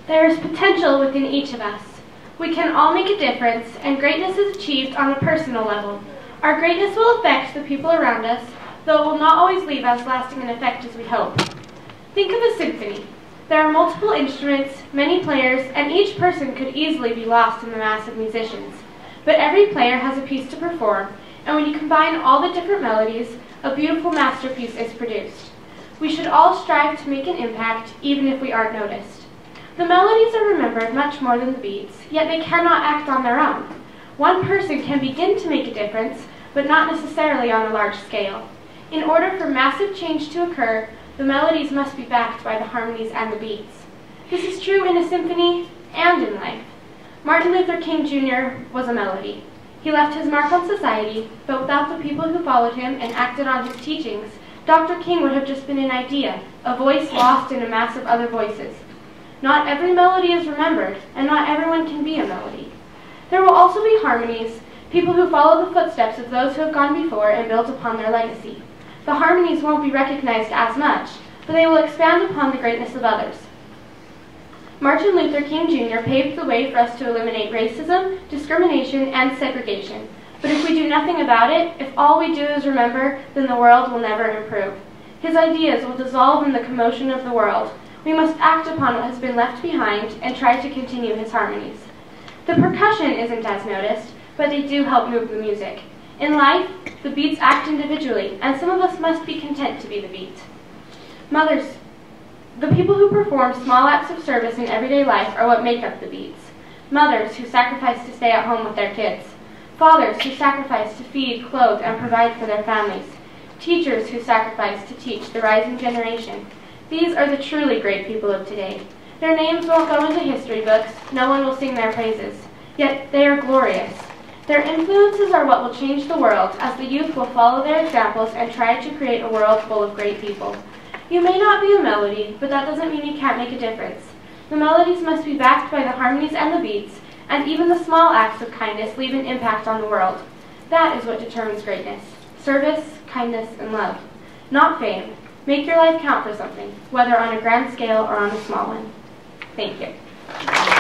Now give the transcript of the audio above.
There is potential within each of us. We can all make a difference, and greatness is achieved on a personal level. Our greatness will affect the people around us, though it will not always leave as lasting an effect as we hope. Think of a symphony. There are multiple instruments, many players, and each person could easily be lost in the mass of musicians. But every player has a piece to perform, and when you combine all the different melodies, a beautiful masterpiece is produced. We should all strive to make an impact, even if we aren't noticed. The melodies are remembered much more than the beats, yet they cannot act on their own. One person can begin to make a difference, but not necessarily on a large scale. In order for massive change to occur, the melodies must be backed by the harmonies and the beats. This is true in a symphony and in life. Martin Luther King Jr. was a melody. He left his mark on society, but without the people who followed him and acted on his teachings, Dr. King would have just been an idea, a voice lost in a mass of other voices. Not every melody is remembered, and not everyone can be a melody. There will also be harmonies, people who follow the footsteps of those who have gone before and build upon their legacy. The harmonies won't be recognized as much, but they will expand upon the greatness of others. Martin Luther King Jr. paved the way for us to eliminate racism, discrimination, and segregation. But if we do nothing about it, if all we do is remember, then the world will never improve. His ideas will dissolve in the commotion of the world. We must act upon what has been left behind and try to continue his harmonies. The percussion isn't as noticed, but they do help move the music. In life, the beats act individually, and some of us must be content to be the beat. Mothers, the people who perform small acts of service in everyday life are what make up the beats. Mothers who sacrifice to stay at home with their kids. Fathers who sacrifice to feed, clothe, and provide for their families. Teachers who sacrifice to teach the rising generation. These are the truly great people of today. Their names won't go into history books, no one will sing their praises, yet they are glorious. Their influences are what will change the world, as the youth will follow their examples and try to create a world full of great people. You may not be a melody, but that doesn't mean you can't make a difference. The melodies must be backed by the harmonies and the beats, and even the small acts of kindness leave an impact on the world. That is what determines greatness: service, kindness, and love. Not fame. Make your life count for something, whether on a grand scale or on a small one. Thank you.